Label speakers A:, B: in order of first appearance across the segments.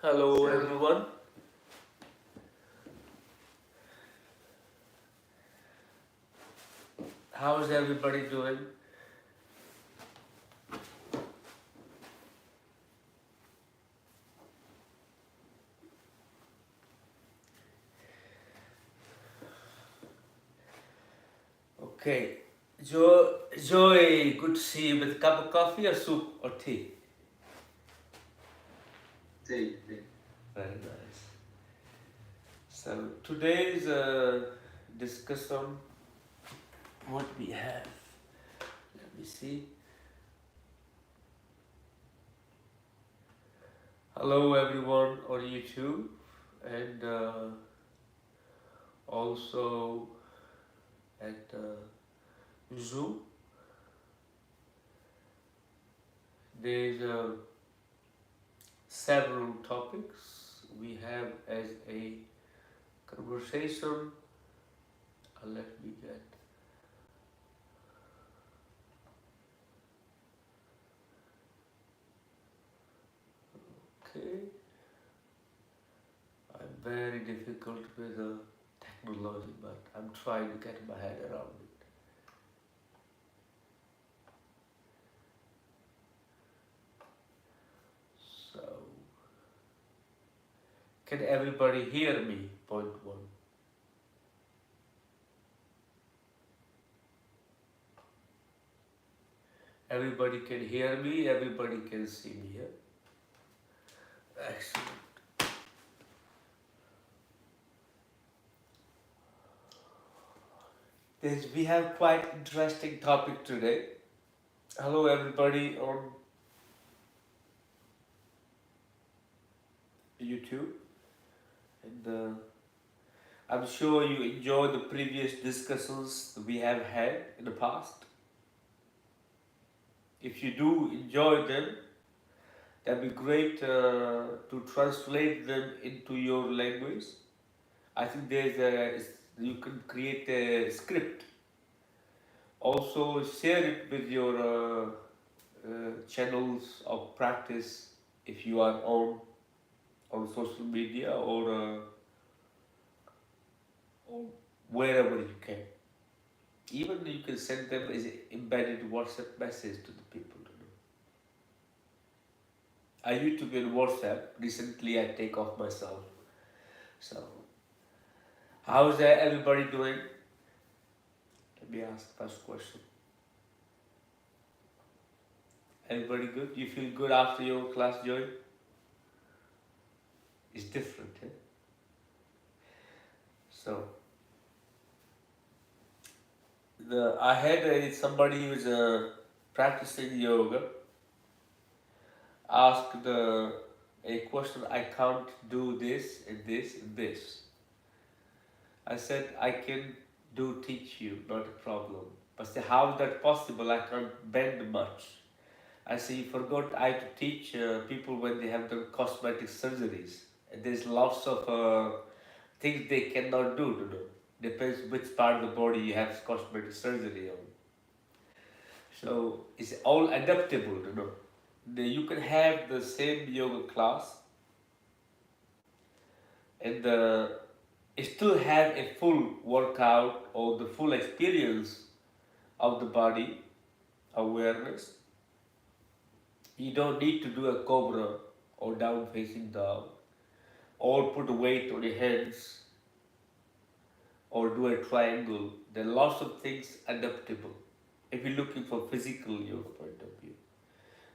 A: Hello everyone. How is everybody doing? Okay. Joy, good to see you with a cup of coffee or soup or tea?
B: Tea.
A: Very nice. So today's discussion, what we have. Let me see. Hello everyone on YouTube and also at Zoom. There's several topics we have as a conversation. Let me get. Okay. I'm very difficult with technology, but I'm trying to get my head around it. So, can everybody hear me? Point one. Everybody can hear me, everybody can see me. Yeah? Excellent. We have quite interesting topic today. Hello everybody on YouTube. And I'm sure you enjoyed the previous discussions we have had in the past. If you do enjoy them, that'd be great to translate them into your language. I think you can create a script. Also share it with your channels of practice if you are on social media or wherever you can. Even you can send them as an embedded WhatsApp message to the people. I used to be on WhatsApp. Recently, I take off myself. So, how's everybody doing? Let me ask first question. Everybody good? You feel good after your class, Joy? It's different, eh? So, I had somebody who's practicing yoga asked a question. I can't do this and this and this. I said I can teach you, not a problem. But say, how is that possible? I can't bend much. I say, you forgot I to teach people when they have done cosmetic surgeries. And there's lots of things they cannot do, you know. Depends which part of the body you have cosmetic surgery on. So it's all adaptable, you know. You can have the same yoga class and still have a full workout or the full experience of the body awareness. You don't need to do a cobra or down facing dog or put weight on your hands or do a triangle. There are lots of things adaptable if you're looking for physical yoga point of view.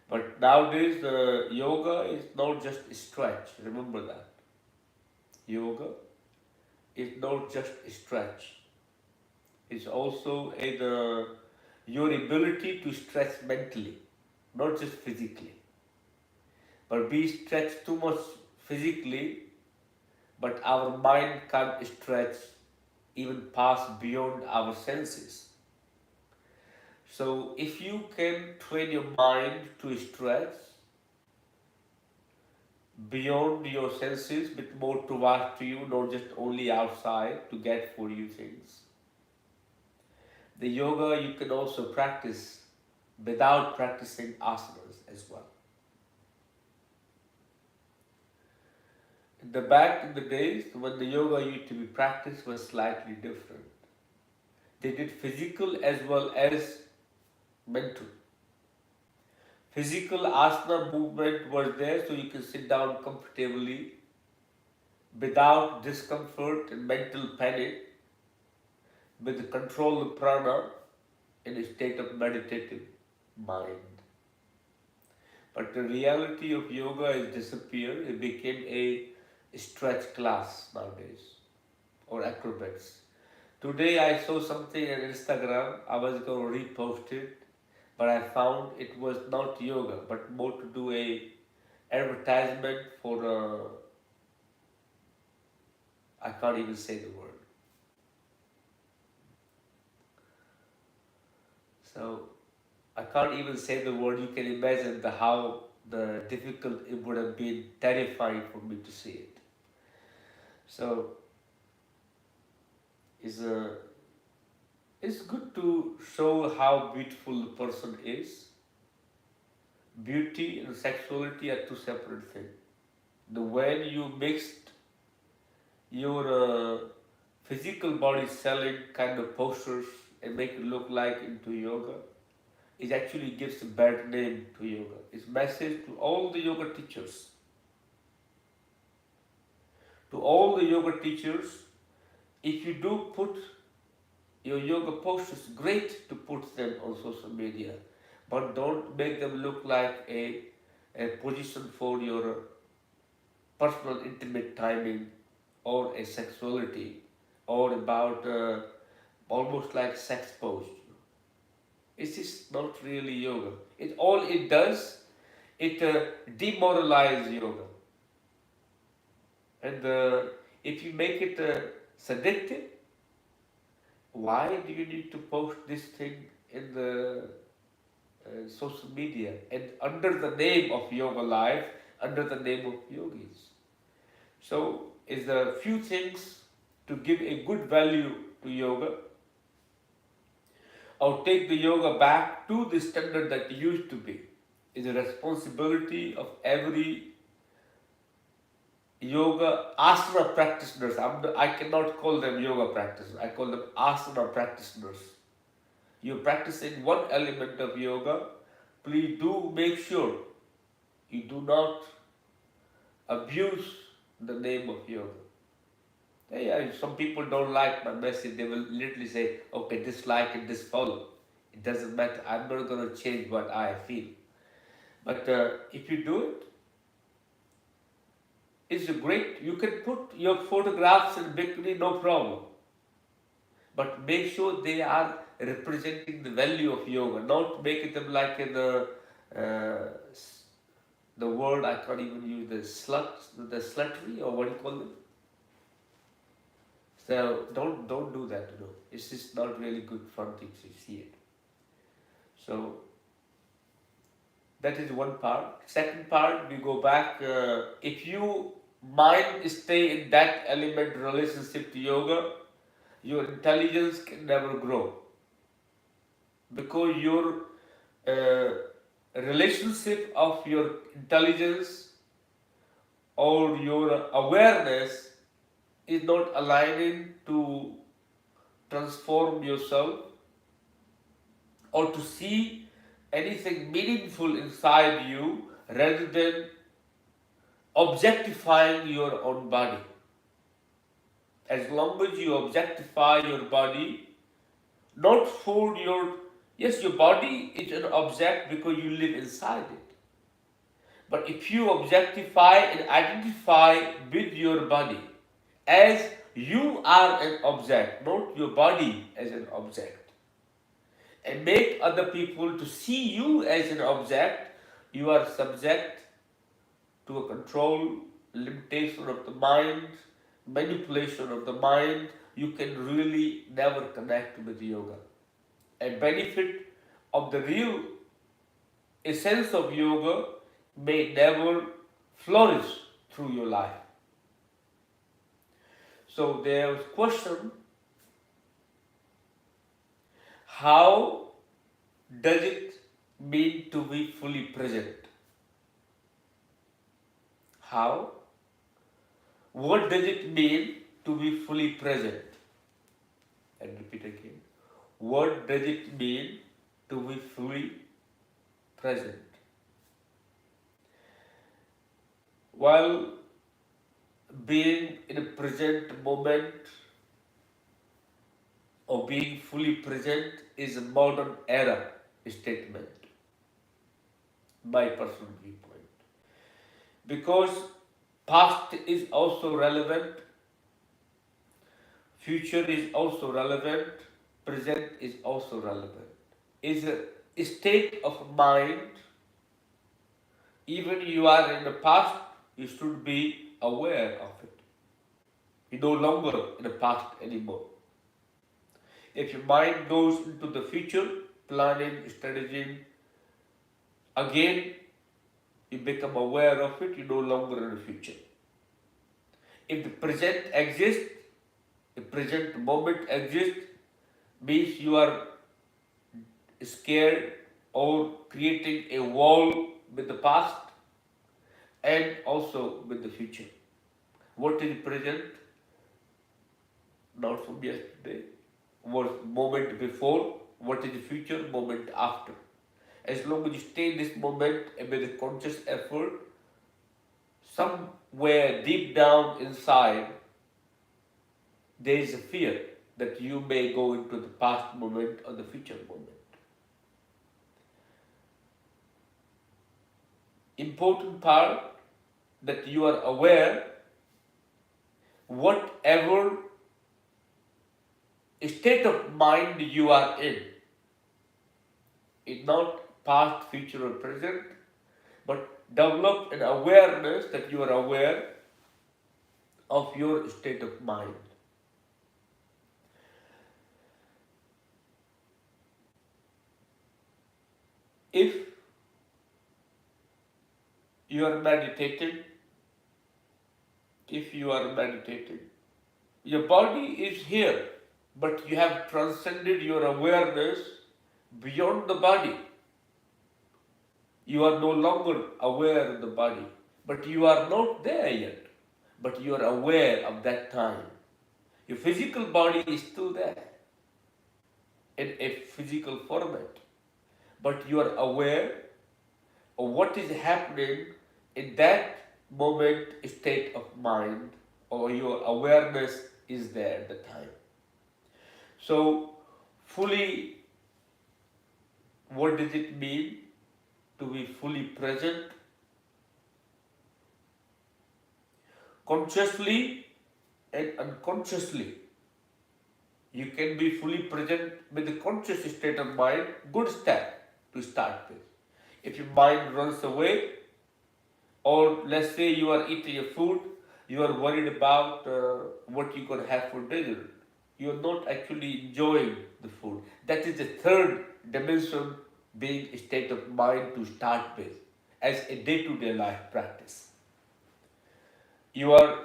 A: But nowadays, the yoga is not just stretch. Remember that. Yoga is not just stretch. It's also your ability to stretch mentally, not just physically. But we stretch too much physically, but our mind can't stretch even pass beyond our senses. So if you can train your mind to stretch beyond your senses, bit more towards to you, not just only outside to get for you things. The yoga you can also practice without practicing asanas as well. The back in the days when the yoga used to be practiced was slightly different. They did physical as well as mental. Physical asana movement was there so you can sit down comfortably without discomfort and mental panic with the control of prana in a state of meditative mind. But the reality of yoga has disappeared. It became a stretch class nowadays or acrobats. Today I saw something on Instagram. I was going to repost it, but I found it was not yoga, but more to do a advertisement for I can't even say the word. So I can't even say the word. You can imagine how the difficult it would have been, terrifying for me to see it. So it's it's good to show how beautiful the person is. Beauty and sexuality are two separate things. The when you mixed your physical body selling kind of posters and make it look like into yoga, it actually gives a bad name to yoga. It's message to all the yoga teachers. To all the yoga teachers, if you do put your yoga posters, great to put them on social media, but don't make them look like a position for your personal intimate timing or a sexuality or about almost like sex pose. It's just not really yoga. It does, it demoralizes yoga. And if you make it seductive, why do you need to post this thing in the social media and under the name of yoga life, under the name of yogis? So, is there a few things to give a good value to yoga or take the yoga back to the standard that it used to be? Is a responsibility of every yoga asana practitioners. I cannot call them yoga practitioners. I call them asana practitioners. You're practicing one element of yoga. Please do make sure you do not abuse the name of yoga. Yeah, some people don't like my message. They will literally say, okay, dislike and disfollow. It doesn't matter. I'm not going to change what I feel. But if you do it, it's great. You can put your photographs in bikini, no problem. But make sure they are representing the value of yoga, not make them like in the word I can't even use, the sluttery, or what do you call them? So don't do that. It's just not really good fun things you see it. So that is one part. Second part, we go back. If you mind stay in that element relationship to yoga, your intelligence can never grow because your relationship of your intelligence or your awareness is not aligning to transform yourself or to see anything meaningful inside you rather than objectifying your own body. As long as you objectify your body, not for yes, your body is an object because you live inside it. But if you objectify and identify with your body as you are an object, not your body as an object, and make other people to see you as an object, you are subject to a control, limitation of the mind, manipulation of the mind. You can really never connect with yoga. A benefit of the real essence of yoga may never flourish through your life. So there's question, how does it mean to be fully present? How What does it mean to be fully present? And repeat again. What does it mean to be fully present? While being in a present moment or being fully present is a modern era statement, my personal viewpoint. Because past is also relevant, future is also relevant, present is also relevant. Is a state of mind, even you are in the past, you should be aware of it. You're no longer in the past anymore. If your mind goes into the future, planning, strategizing, again, you become aware of it, you're no longer in the future. If the present exists, the present moment exists, means you are scared or creating a wall with the past and also with the future. What is present? Not from yesterday. What moment before? What is the future? Moment after. As long as you stay in this moment and with a conscious effort, somewhere deep down inside, there is a fear that you may go into the past moment or the future moment. Important part that you are aware whatever state of mind you are in. It's not past, future, or present, but develop an awareness that you are aware of your state of mind. If you are meditating, your body is here, but you have transcended your awareness beyond the body. You are no longer aware of the body, but you are not there yet, but you are aware of that time. Your physical body is still there in a physical format, but you are aware of what is happening in that moment, state of mind, or your awareness is there at the time. So, fully, what does it mean to be fully present? Consciously and unconsciously. You can be fully present with a conscious state of mind, good step to start with. If your mind runs away, or let's say you are eating a food, you are worried about what you're going to have for dinner. You are not actually enjoying the food. That is the third dimension, being a state of mind to start with as a day-to-day life practice. You are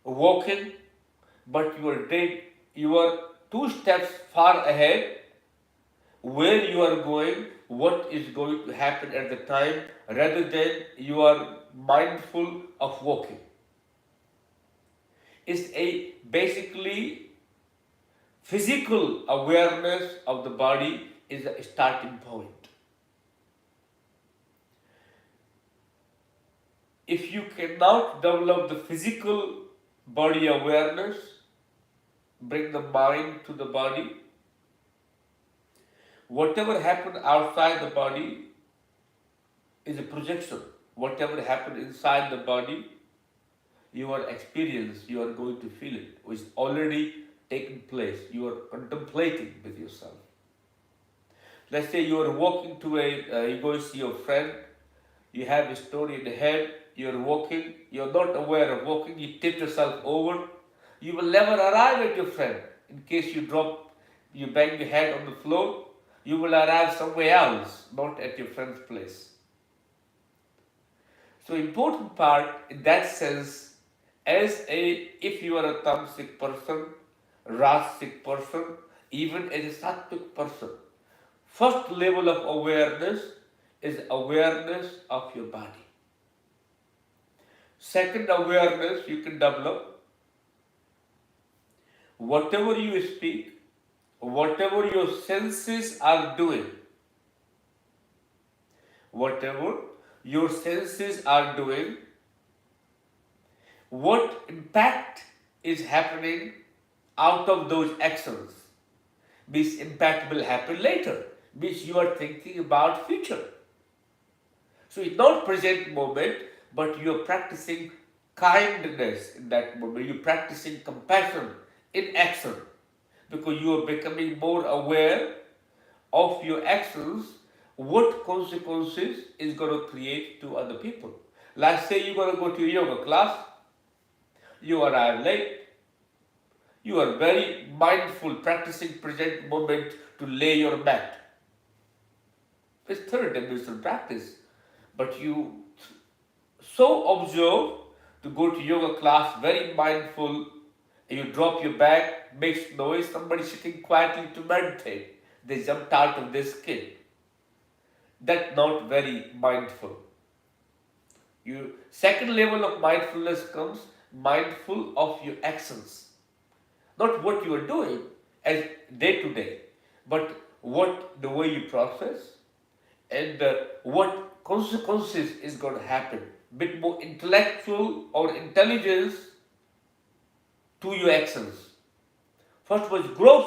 A: walking, but you are two steps far ahead where you are going, what is going to happen at the time, rather than you are mindful of walking. It's a basically physical awareness of the body is a starting point. If you cannot develop the physical body awareness, bring the mind to the body, whatever happened outside the body is a projection. Whatever happened inside the body, your experience, you are going to feel it, which is already taken place. You are contemplating with yourself. Let's say you are walking to you go to see your friend, you have a story in the head, you are walking, you are not aware of walking, you tip yourself over, you will never arrive at your friend. In case you bang your head on the floor, you will arrive somewhere else, not at your friend's place. So important part in that sense, if you are a tamasic person, rajasic person, even as a sattvic person, first level of awareness is awareness of your body. Second awareness you can develop, whatever you speak, whatever your senses are doing, whatever your senses are doing, what impact is happening out of those actions. This impact will happen later, which you are thinking about future. So it's not present moment, but you are practicing kindness in that moment. You're practicing compassion in action because you are becoming more aware of your actions, what consequences is going to create to other people. Let's say you're going to go to a yoga class, you arrive late, you are very mindful, practicing present moment to lay your mat. It's third dimensional practice, but you so observe to go to yoga class, very mindful, and you drop your bag, makes noise, somebody sitting quietly to meditate. They jumped out of their skin. That's not very mindful. You second level of mindfulness comes mindful of your actions. Not what you are doing as day to day, but what the way you process and what consequences is going to happen. Bit more intellectual or intelligence to your actions. First was gross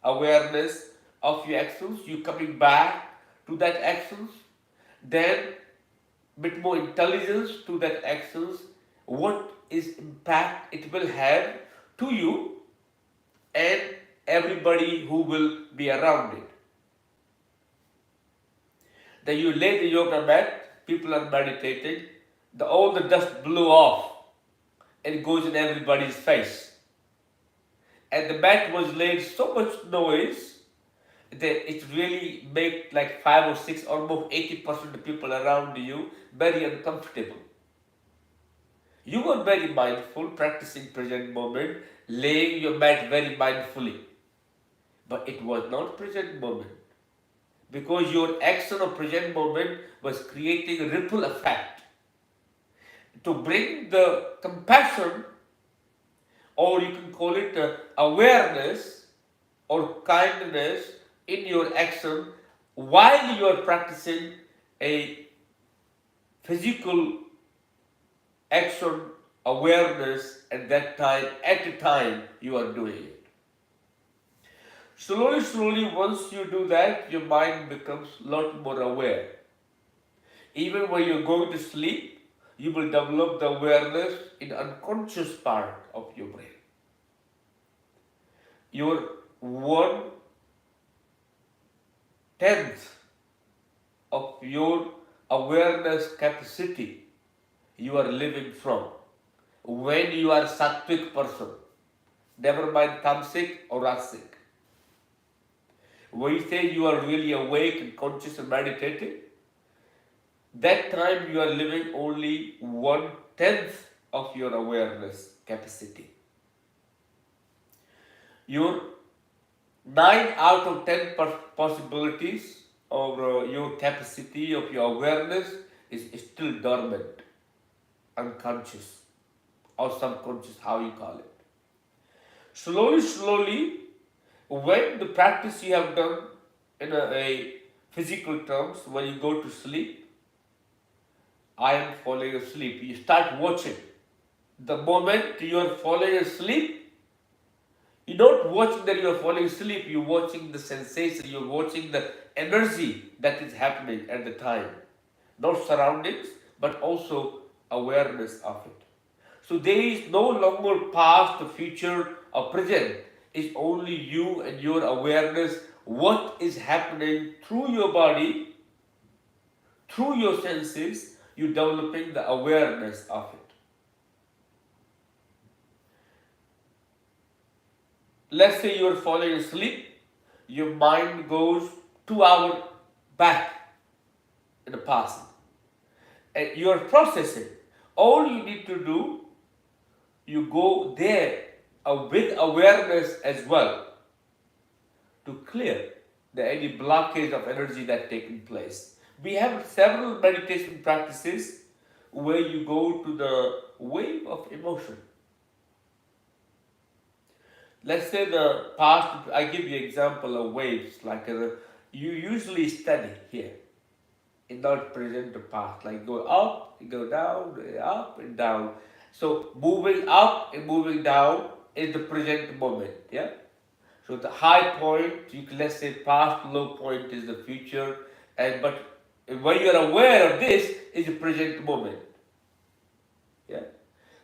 A: awareness of your actions, you coming back to that actions, then bit more intelligence to that actions, what is impact it will have to you and everybody who will be around it. Then you lay the yoga mat, people are meditating, all the dust blew off and it goes in everybody's face. And the mat was laid so much noise that it really made like 5 or 6, almost 80% of the people around you very uncomfortable. You were very mindful, practicing present moment, laying your mat very mindfully. But it was not present moment. Because your action of present moment was creating a ripple effect. To bring the compassion, or you can call it awareness or kindness in your action while you are practicing a physical action awareness at that time, at the time you are doing it. Slowly, once you do that, your mind becomes a lot more aware. Even when you're going to sleep, you will develop the awareness in the unconscious part of your brain. Your 1/10 of your awareness capacity you are living from when you are sattvic person, never mind tamasic or rasic. When you say you are really awake and conscious and meditating, that time you are living only 1/10 of your awareness capacity. Your 9 out of 10 possibilities or your capacity of your awareness is still dormant, unconscious or subconscious, how you call it. Slowly, when the practice you have done in a physical terms, when you go to sleep, I am falling asleep. You start watching. The moment you are falling asleep, you're not watching that you are falling asleep, you're watching the sensation, you're watching the energy that is happening at the time. Not surroundings, but also awareness of it. So there is no longer past, future, or present. It's only you and your awareness, what is happening through your body, through your senses, you're developing the awareness of it. Let's say you're falling asleep, your mind goes 2 hours back in the past. And you're processing. All you need to do, you go there with awareness as well to clear any blockage of energy that taking place. We have several meditation practices where you go to the wave of emotion. Let's say the past, I give you example of waves, like you usually study here, in not present the past, like go up, go down, up and down. So moving up and moving down is the present moment, yeah? So the high point, you can let's say past, low point is the future, and but when you are aware of this is the present moment. Yeah.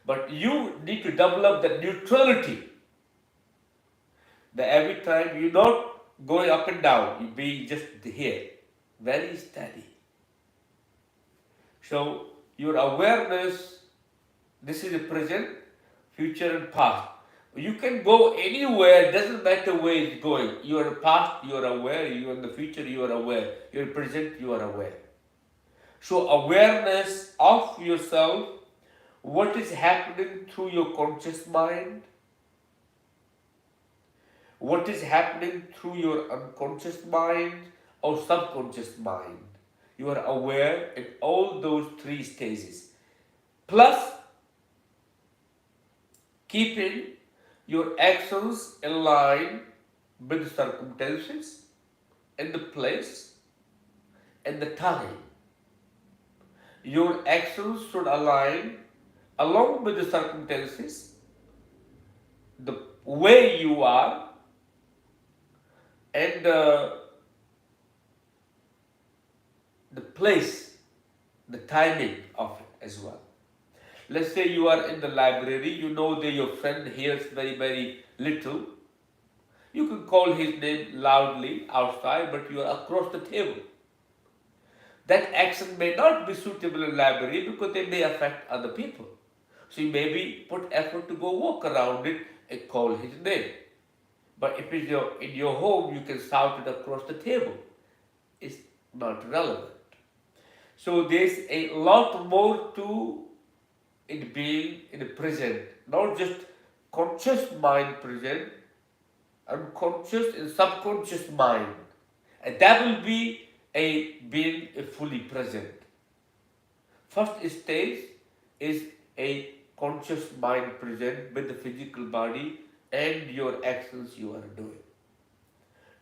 A: But you need to develop the neutrality. That every time you're not going up and down, you be just here. Very steady. So your awareness, this is the present, future and past. You can go anywhere, doesn't matter where it's going. You are past, you are aware, you are in the future, you are aware. You are present, you are aware. So awareness of yourself, what is happening through your conscious mind, what is happening through your unconscious mind or subconscious mind. You are aware in all those three stages. Plus, keeping your actions in line with the circumstances and the place and the time. Your actions should align along with the circumstances, the way you are, and the place, the timing of it as well. Let's say you are in the library, you know that your friend hears very, very little. You can call his name loudly outside, but you are across the table. That action may not be suitable in library because they may affect other people. So you maybe put effort to go walk around it and call his name. But if it's in your home, you can shout it across the table. It's not relevant. So there's a lot more to it being in the present, not just conscious mind present, unconscious and subconscious mind. And that will be a being fully present. First stage is a conscious mind present with the physical body and your actions you are doing.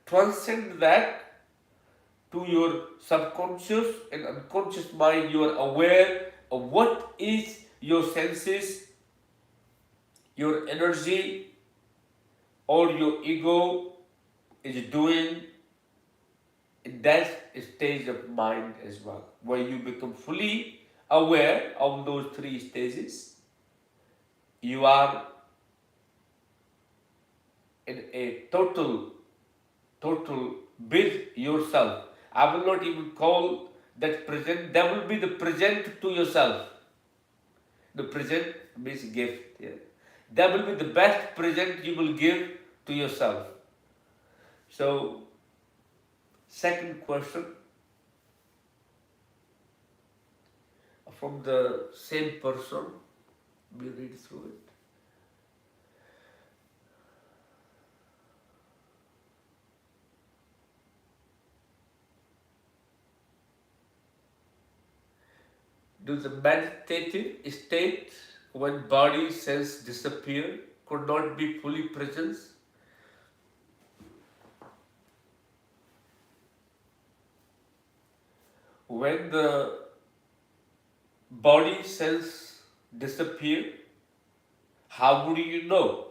A: Transcend that to your subconscious and unconscious mind. You are aware of what is your senses, your energy, or your ego is doing in that stage of mind as well, where you become fully aware of those three stages. You are in a total with yourself. I will not even call that present, that will be the present to yourself. The present means gift. Yeah? That will be the best present you will give to yourself. So, second question from the same person, we read through it. Do the meditative state when body cells disappear could not be fully present? When the body cells disappear, how would you know?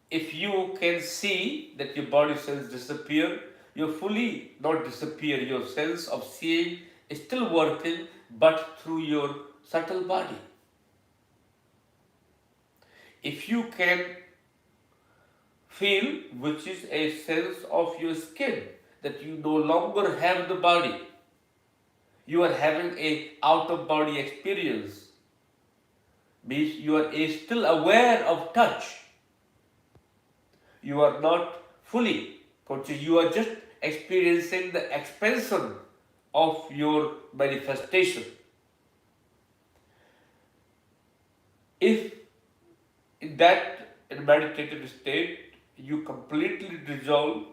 A: If you can see that your body cells disappear, you're fully not disappear. Your sense of seeing is still working, but through your subtle body. If you can feel, which is a sense of your skin, that you no longer have the body, you are having a out of body experience, means you are still aware of touch. You are not fully conscious, you are just experiencing the expansion of your manifestation. If in that meditative state you completely dissolve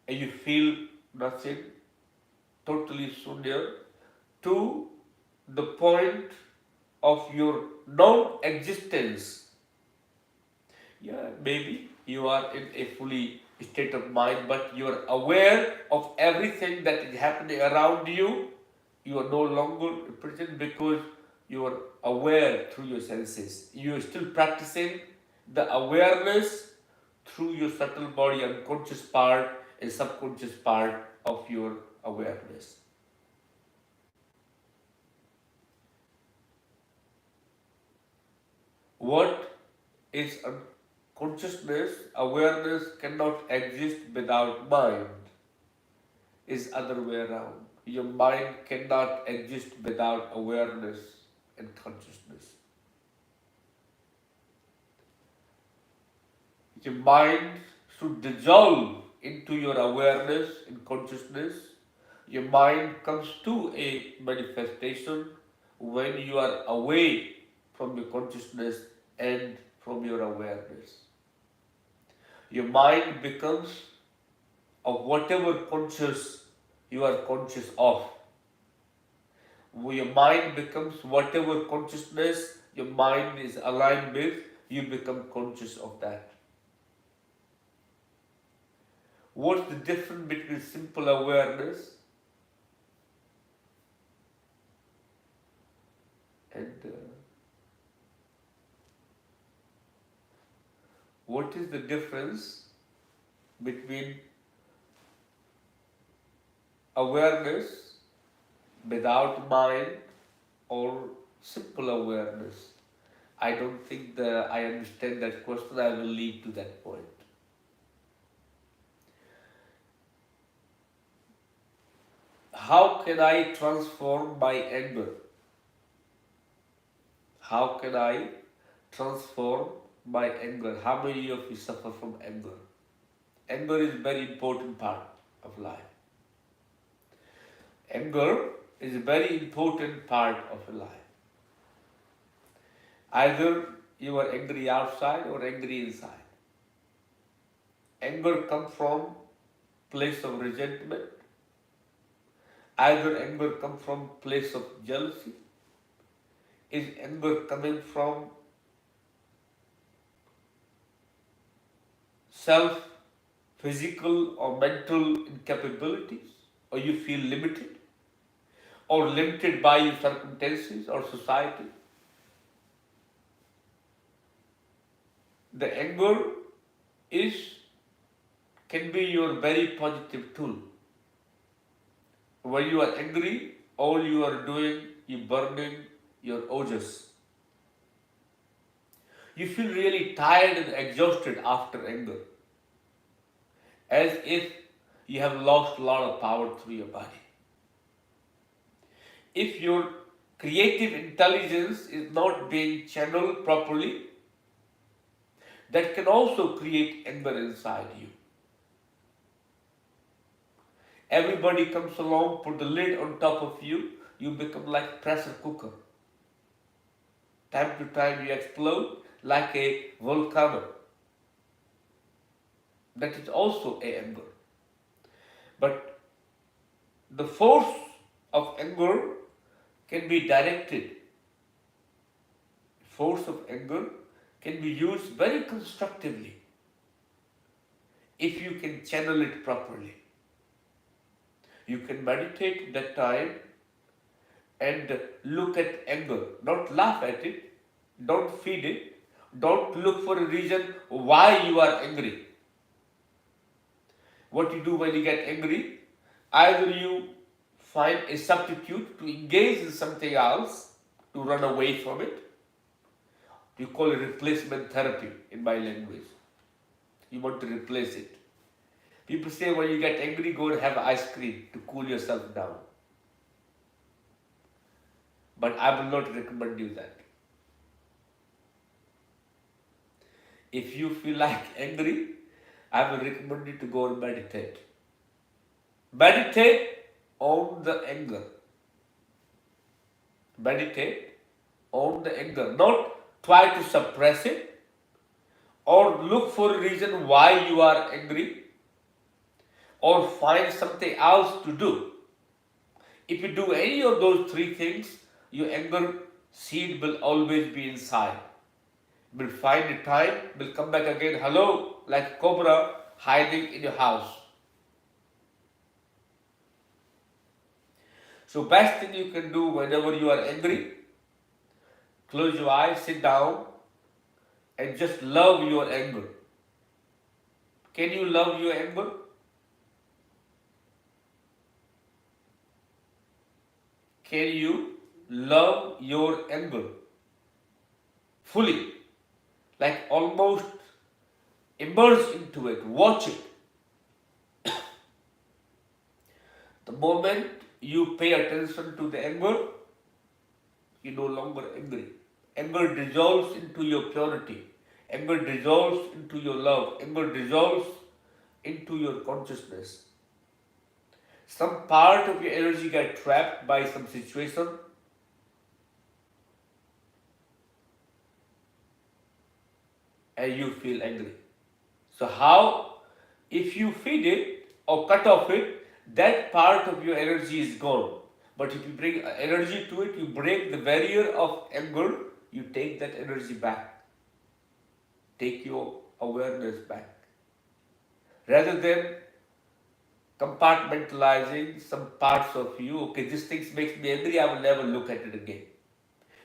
A: and you feel nothing, totally shunya, to the point of your non-existence. Yeah, maybe you are in a fully state of mind, but you are aware of everything that is happening around you. You are no longer present because you are aware through your senses. You are still practicing the awareness through your subtle body, unconscious part and subconscious part of your awareness. What is consciousness? Awareness cannot exist without mind. Is other way around. Your mind cannot exist without awareness and consciousness. Your mind should dissolve into your awareness and consciousness. Your mind comes to a manifestation when you are away from your consciousness and from your awareness. Your mind becomes of whatever conscious you are conscious of. Your mind becomes whatever consciousness your mind is aligned with, you become conscious of that. What's the difference between simple awareness and what is the difference between awareness without mind or simple awareness? I don't think that I understand that question. I will lead to that point. How can I transform my anger? How can I transform my anger? How many of you suffer from anger? Anger is a very important part of life. Anger is a very important part of life. Either you are angry outside or angry inside. Anger comes from place of resentment. Either anger comes from place of jealousy. Is anger coming from self, physical or mental incapabilities, or you feel limited, or limited by your circumstances or society? The anger is can be your very positive tool. When you are angry, all you are doing, you burning your ojas. You feel really tired and exhausted after anger, as if you have lost a lot of power through your body. If your creative intelligence is not being channeled properly, that can also create anger inside you. Everybody comes along, put the lid on top of you, you become like pressure cooker. Time to time you explode like a volcano. That is also a anger. But the force of anger can be directed. Force of anger can be used very constructively if you can channel it properly. You can meditate that time and look at anger, not laugh at it, don't feed it, don't look for a reason why you are angry. What you do when you get angry, either you find a substitute to engage in something else, to run away from it. You call it replacement therapy in my language. You want to replace it. People say when you get angry, go and have ice cream to cool yourself down. But I will not recommend you that. If you feel like angry, I will recommend you to go and meditate. Meditate on the anger. Meditate on the anger. Not try to suppress it or look for a reason why you are angry or find something else to do. If you do any of those three things, your anger seed will always be inside. Will find a time, will come back again, hello, like a cobra hiding in your house. So best thing you can do whenever you are angry, close your eyes, sit down, and just love your anger. Can you love your anger? Can you love your anger fully? Like almost immerse into it, watch it. The moment you pay attention to the anger, you're no longer angry. Anger dissolves into your purity. Anger dissolves into your love. Anger dissolves into your consciousness. Some part of your energy gets trapped by some situation, and you feel angry. So how? If you feed it or cut off it, that part of your energy is gone. But if you bring energy to it, you break the barrier of anger, you take that energy back. Take your awareness back. Rather than compartmentalizing some parts of you, okay, this thing makes me angry, I will never look at it again.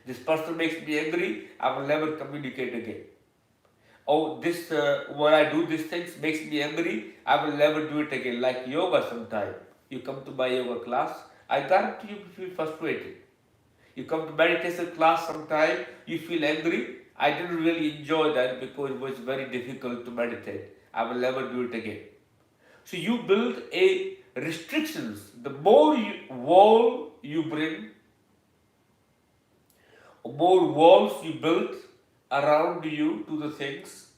A: This person makes me angry, I will never communicate again. Oh, this when I do these things makes me angry, I will never do it again. Like yoga sometime. You come to my yoga class, I guarantee you feel frustrated. You come to meditation class sometime, you feel angry. I didn't really enjoy that because it was very difficult to meditate. I will never do it again. So you build a restrictions. The more wall you bring, more walls you build around you to the things,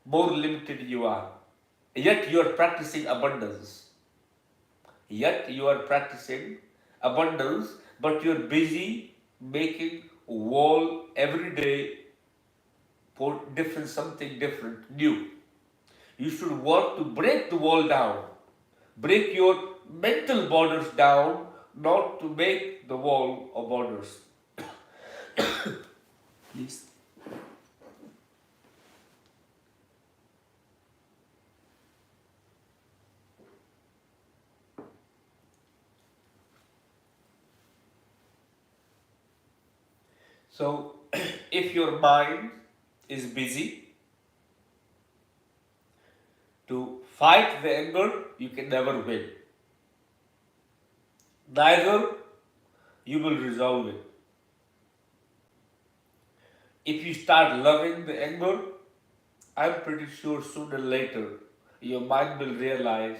A: more limited you are. Yet you are practicing abundance. Yet you are practicing abundance, but you are busy making wall every day for different something different, new. You should work to break the wall down. Break your mental borders down, not to make the wall of borders. Please. So, if your mind is busy to fight the anger, you can never win. Neither you will resolve it. If you start loving the anger, I'm pretty sure sooner or later your mind will realize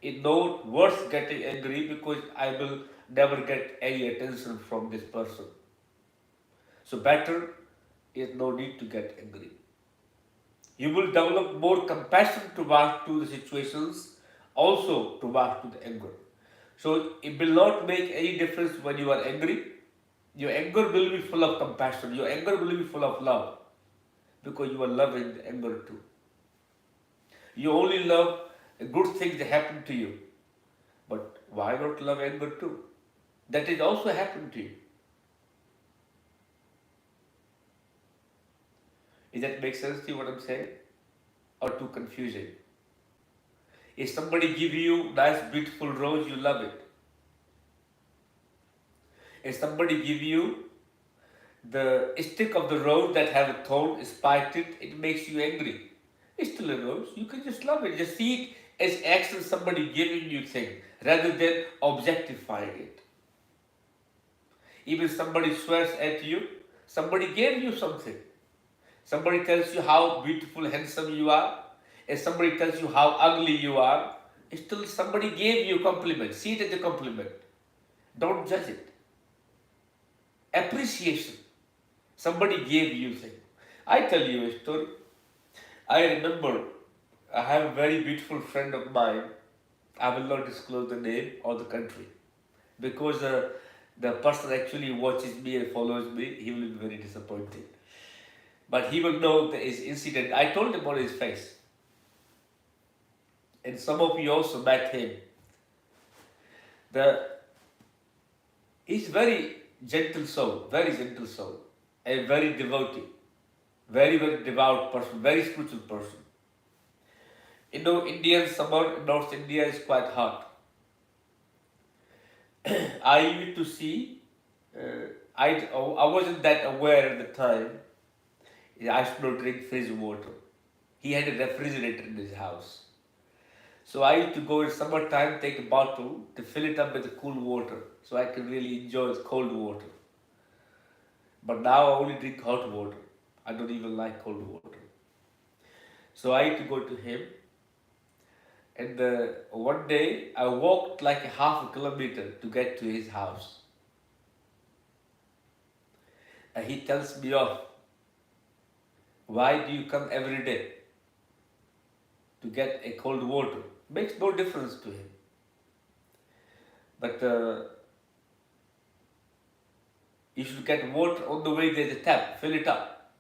A: it's not worth getting angry because I will never get any attention from this person. So better is no need to get angry. You will develop more compassion to the situations, also towards to the anger. So it will not make any difference when you are angry. Your anger will be full of compassion. Your anger will be full of love because you are loving the anger too. You only love good things that happen to you. But why not love anger too? That is also happened to you. Does that make sense to you what I'm saying? Or too confusing? If somebody give you nice beautiful rose, you love it. If somebody give you the stick of the rose that have a thorn, spiked it, it makes you angry. It's still a rose. You can just love it. Just see it as action somebody giving you thing rather than objectifying it. Even somebody swears at you, somebody gave you something. Somebody tells you how beautiful, handsome you are, and somebody tells you how ugly you are. Still somebody gave you a compliment. See it as a compliment. Don't judge it. Appreciation. Somebody gave you thing. I tell you a story. I remember I have a very beautiful friend of mine. I will not disclose the name or the country because the person actually watches me and follows me. He will be very disappointed. But he will know this incident. I told him on his face. And some of you also met him. The He's very very gentle soul, a very devotee, very, very devout person, very spiritual person. Indian summer in North India is quite hot. I used to see, I wasn't that aware at the time. I should not drink fridge water. He had a refrigerator in his house. So I used to go in summertime, take a bottle to fill it up with the cool water so I can really enjoy the cold water. But now I only drink hot water. I don't even like cold water. So I used to go to him, and one day I walked like a half a kilometer to get to his house. And he tells me off, why do you come every day to get a cold water? Makes no difference to him. But you should get water on the way, there's a tap, fill it up.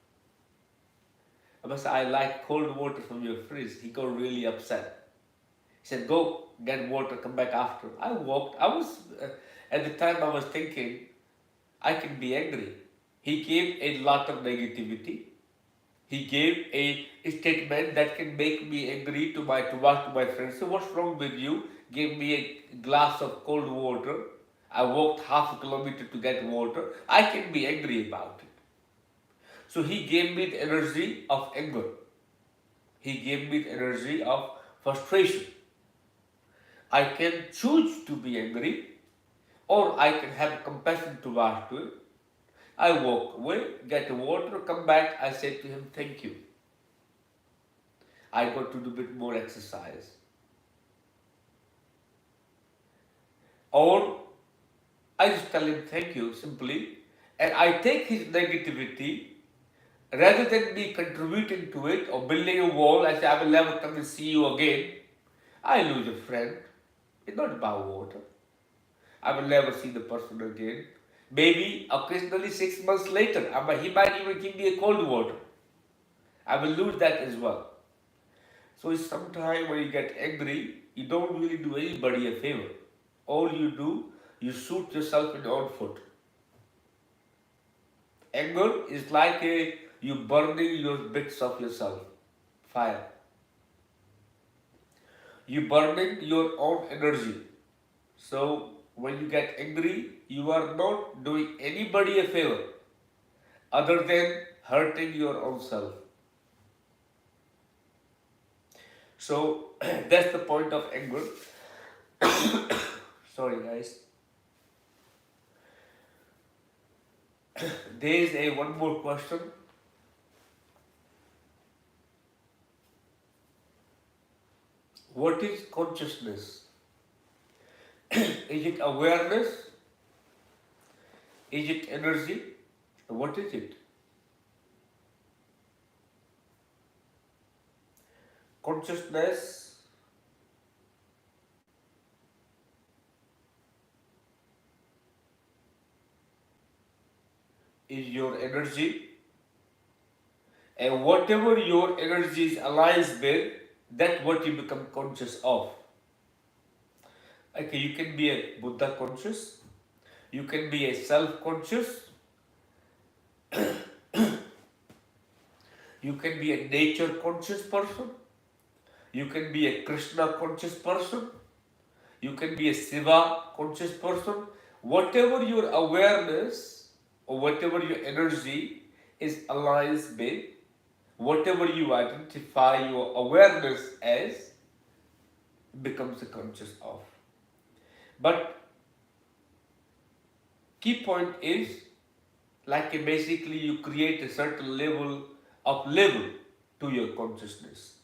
A: I must say, I like cold water from your fridge. He got really upset. He said, go get water, come back after. I walked. At the time I was thinking, I can be angry. He gave a lot of negativity. He gave a statement that can make me angry to my friends. So what's wrong with you? Gave me a glass of cold water. I walked half a kilometer to get water. I can be angry about it. So he gave me the energy of anger. He gave me the energy of frustration. I can choose to be angry, or I can have compassion towards it. I walk away, get water, come back. I say to him, thank you. I got to do a bit more exercise. Or I just tell him thank you simply, and I take his negativity. Rather than me contributing to it or building a wall, I say, I will never come and see you again. I lose a friend. It's not about water. I will never see the person again. Maybe occasionally 6 months later, he might even give me a cold water. I will lose that as well. So it's sometimes when you get angry, you don't really do anybody a favor. All you do, you shoot yourself in the own foot. Anger is like you burning your bits of yourself. Fire. You burning your own energy. So when you get angry, you are not doing anybody a favor other than hurting your own self. So that's the point of anger. Sorry guys. There is one more question. What is consciousness? Is it awareness? Is it energy? What is it? Consciousness is your energy, and whatever your energy is aligns with, that's what you become conscious of. Okay, you can be a Buddha conscious, you can be a self-conscious, you can be a nature conscious person, you can be a Krishna conscious person, you can be a Shiva conscious person. Whatever your awareness or whatever your energy is aligns with, whatever you identify your awareness as, becomes a conscious of. But key point is, basically you create a certain level to your consciousness.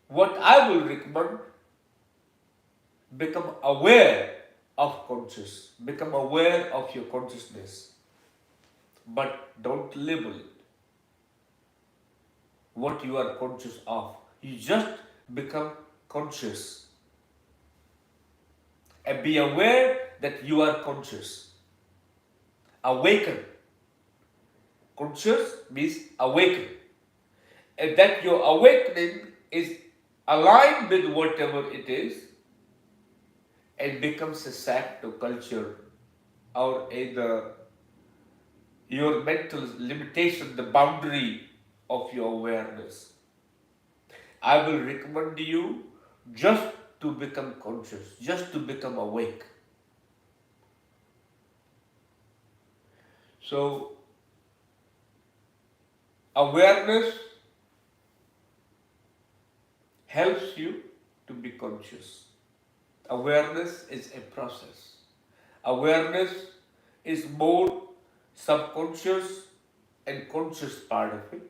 A: What I will recommend, become aware of conscious, become aware of your consciousness, but don't label it what you are conscious of. You just become conscious and be aware that you are conscious. Awaken. Conscious means awaken, and that your awakening is aligned with whatever it is, and becomes a sack to culture or your mental limitation, the boundary of your awareness. I will recommend you just to become conscious, just to become awake. So, awareness helps you to be conscious. Awareness is a process. Awareness is more subconscious and conscious part of it.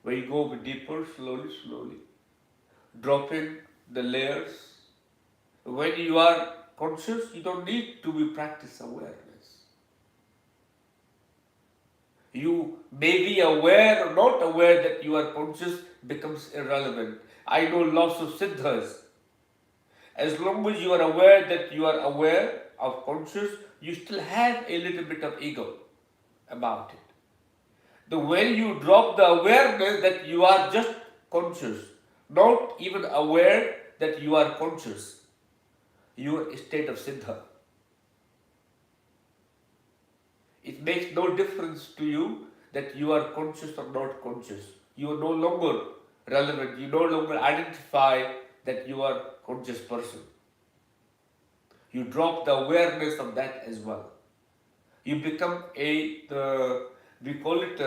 A: Where you go deeper, slowly, dropping the layers. When you are conscious, you don't need to be practice awareness. You may be aware or not aware that you are conscious becomes irrelevant. I know lots of siddhas. As long as you are aware that you are aware of conscious, you still have a little bit of ego about it. The when you drop the awareness that you are just conscious, not even aware that you are conscious, your state of siddha. It makes no difference to you that you are conscious or not conscious. You are no longer relevant. You no longer identify that you are conscious person. You drop the awareness of that as well. You become we call it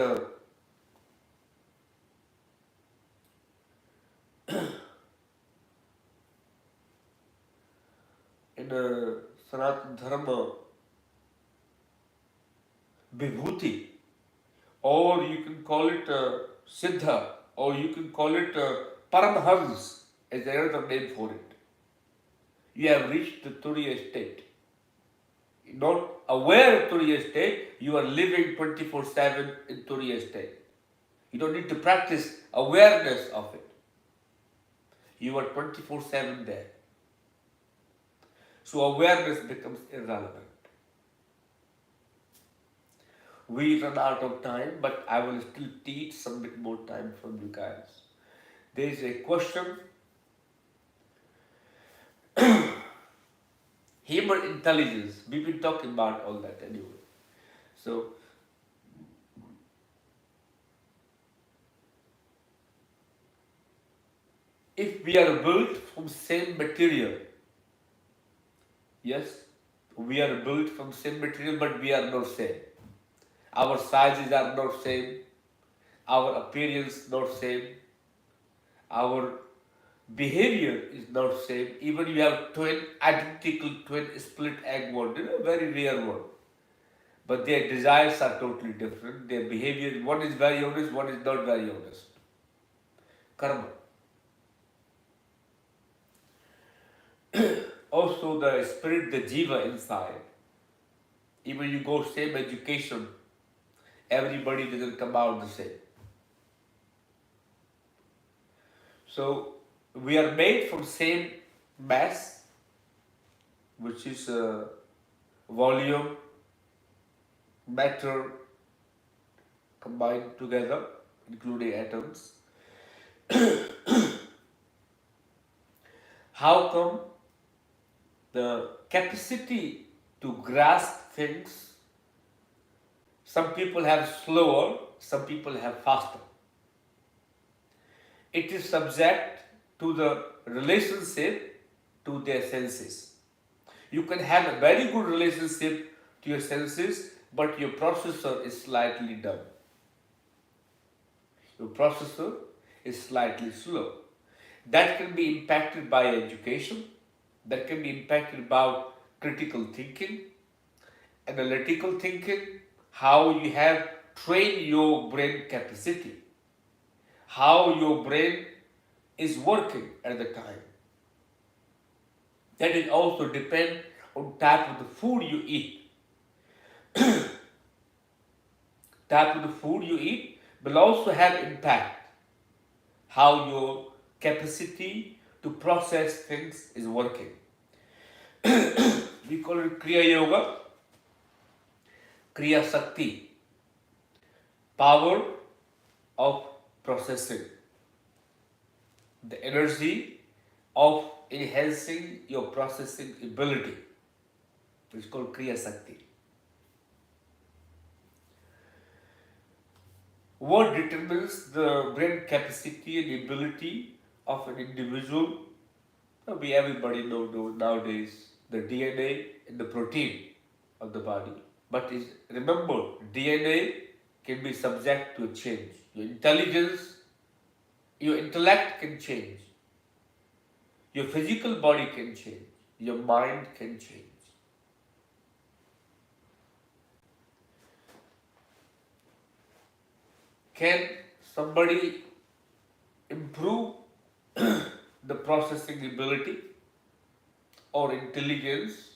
A: in Sanatana Dharma, vibhuti, or you can call it siddha, or you can call it paramhans as another name for it. You have reached the Turiya state. Not aware of Turiya state, you are living 24/7 in Turiya state. You don't need to practice awareness of it. You are 24/7 there. So awareness becomes irrelevant. We run out of time, but I will still teach some bit more time from you guys. There is a question. Human intelligence. We've been talking about all that anyway. So, if we are built from same material, yes, we are built from same material, but we are not same. Our sizes are not same. Our appearance not same. Our behavior is not same. Even you have identical twin split egg one, very rare one. But their desires are totally different. Their behavior, one is very honest, one is not very honest. Karma. Also the spirit, the jiva inside. Even you go same education, everybody doesn't come out the same. So we are made from same mass, which is volume, matter combined together, including atoms. How come the capacity to grasp things, some people have slower, some people have faster. It is subject to the relationship to their senses. You can have a very good relationship to your senses, but your processor is slightly dumb. Your processor is slightly slow. That can be impacted by education, that can be impacted by critical thinking, analytical thinking, how you have trained your brain capacity, how your brain is working at the time. That is also depend on type of the food you eat. Type of the food you eat will also have impact how your capacity to process things is working. We call it Kriya Yoga, Kriya Sakti, power of processing, the energy of enhancing your processing ability. It's called Kriya Sakti. What determines the brain capacity and ability of an individual? We everybody know nowadays the DNA and the protein of the body. But remember, DNA can be subject to change. Your intelligence, your intellect can change. Your physical body can change. Your mind can change. Can somebody improve the processing ability or intelligence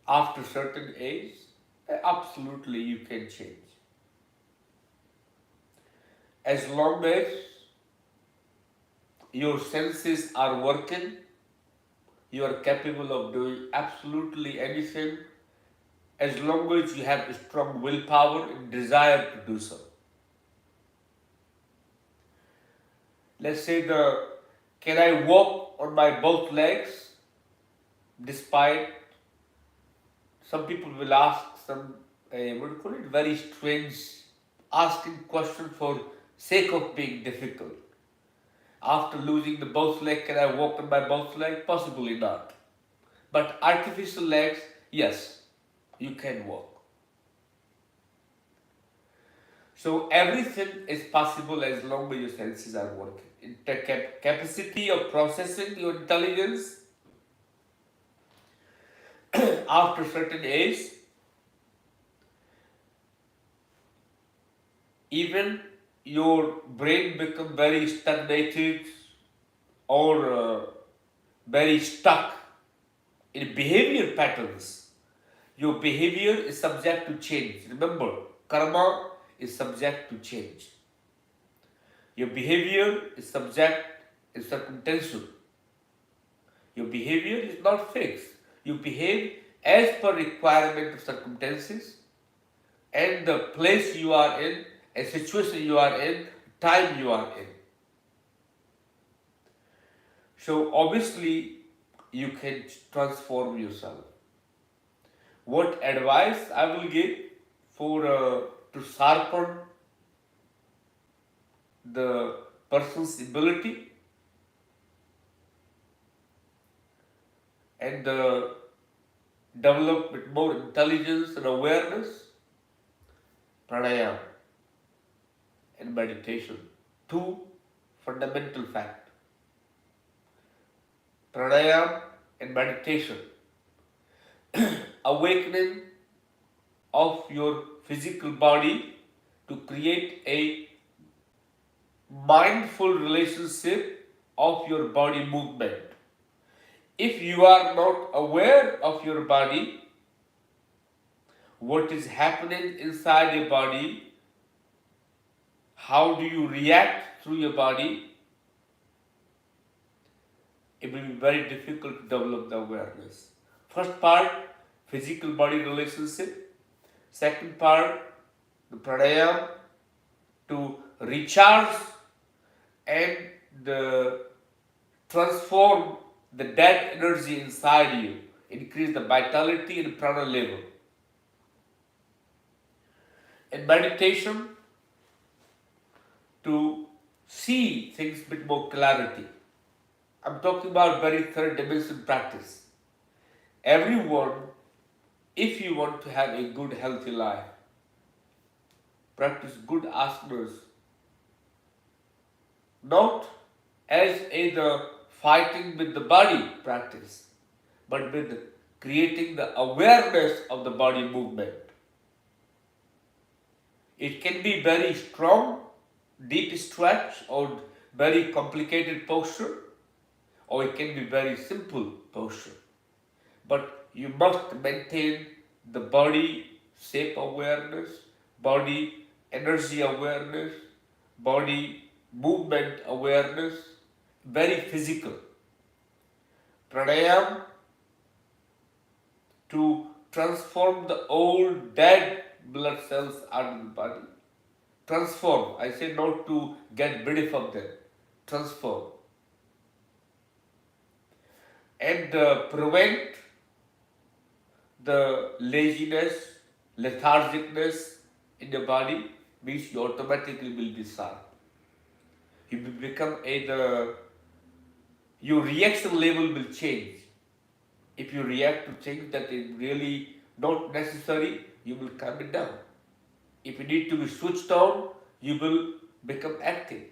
A: after certain age? Absolutely, you can change. As long as your senses are working, you are capable of doing absolutely anything as long as you have a strong willpower and desire to do so. Let's say can I walk on my both legs despite some people will ask some what do you call it, very strange asking question for sake of being difficult. After losing the both legs, can I walk on my both legs? Possibly not. But artificial legs, yes, you can walk. So everything is possible as long as your senses are working. In the capacity of processing your intelligence after certain age, even your brain become very stagnated or very stuck in behavior patterns. Your behavior is subject to change. Remember, karma is subject to change. Your behavior is circumstantial. Your behavior is not fixed. You behave as per requirement of circumstances and the place you are in, a situation you are in, time you are in. So obviously you can transform yourself. What advice I will give for to sharpen the person's ability and develop with more intelligence and awareness? Pranayama and meditation. Two fundamental facts. Pranayama and meditation. Awakening of your physical body to create a mindful relationship of your body movement. If you are not aware of your body, what is happening inside your body, how do you react through your body, it will be very difficult to develop the awareness. First part, physical body relationship. Second part, the pranayama to recharge and transform the dead energy inside you, increase the vitality and prana level. In meditation, to see things with more clarity. I'm talking about very third dimension practice. Everyone, if you want to have a good healthy life, practice good asanas, not as either fighting with the body practice, but with creating the awareness of the body movement. It can be very strong, deep stretch or very complicated posture, or it can be very simple posture. But you must maintain the body shape awareness, body energy awareness, body movement awareness, very physical. Pranayama to transform the old dead blood cells out of the body. Transform, I say not to get rid of them. transform and prevent the laziness, lethargicness in the body, means you automatically will be sharp. You will become your reaction level will change. If you react to things that is really not necessary, you will calm it down. If you need to be switched on, you will become active.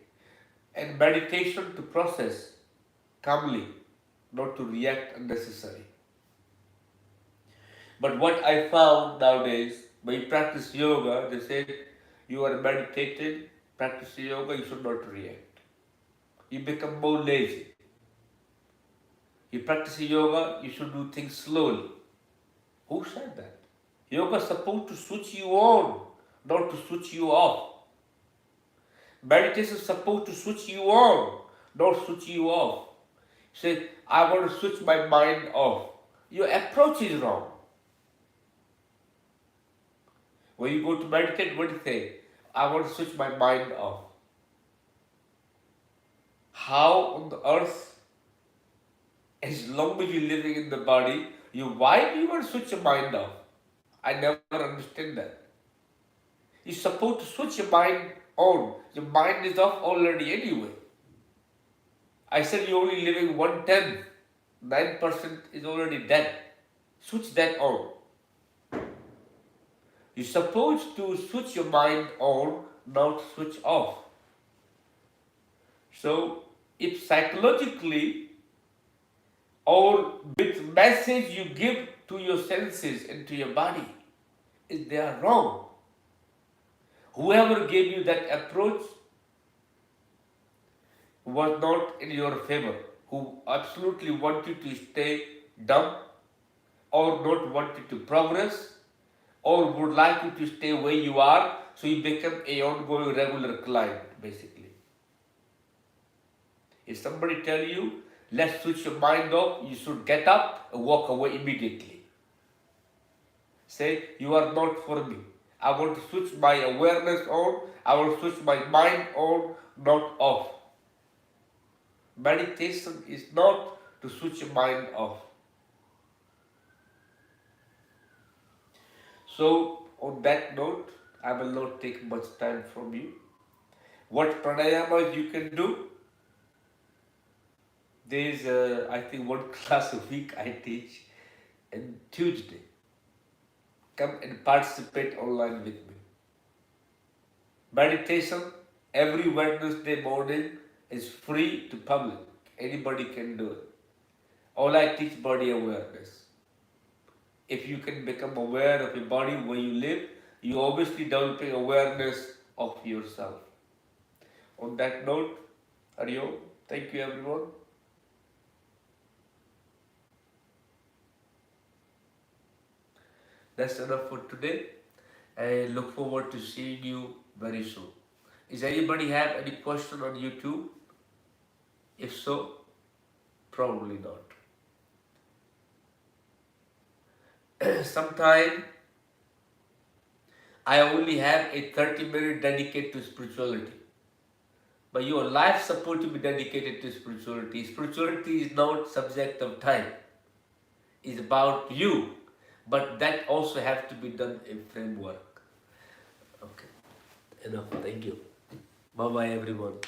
A: And meditation to process calmly, not to react unnecessary. But what I found nowadays, when you practice yoga, they say you are meditating, practicing yoga, you should not react. You become more lazy. You practice yoga, you should do things slowly. Who said that? Yoga is supposed to switch you on, not to switch you off. Meditation is supposed to switch you on, not switch you off. Say, I want to switch my mind off. Your approach is wrong. When you go to meditate, what do you say? I want to switch my mind off. How on the earth, as long as you're living in the body, why do you want to switch your mind off? I never understand that. You're supposed to switch your mind on. Your mind is off already anyway. I said you're only living 1/10. 9% is already dead. Switch that on. You're supposed to switch your mind on, not switch off. So, if psychologically or with message you give to your senses and to your body, if they are wrong, whoever gave you that approach was not in your favor, who absolutely want you to stay dumb or not want you to progress or would like you to stay where you are so you become a ongoing regular client basically. If somebody tell you, let's switch your mind off, you should get up and walk away immediately. Say, you are not for me. I want to switch my awareness on, I want to switch my mind on, not off. Meditation is not to switch your mind off. So, on that note, I will not take much time from you. What pranayamas you can do? There is, I think, one class a week I teach on Tuesday. Come and participate online with me. Meditation every Wednesday morning is free to public. Anybody can do it. All I teach body awareness. If you can become aware of your body where you live, you obviously developing awareness of yourself. On that note, Hari Om. Thank you everyone. That's enough for today. I look forward to seeing you very soon. Does anybody have any question on YouTube? If so, probably not. Sometime I only have a 30-minute dedicated to spirituality. But your life is supposed to be dedicated to spirituality. Spirituality is not subject of time. It's about you. But that also has to be done in framework. Okay. Enough. Thank you. Bye-bye everyone.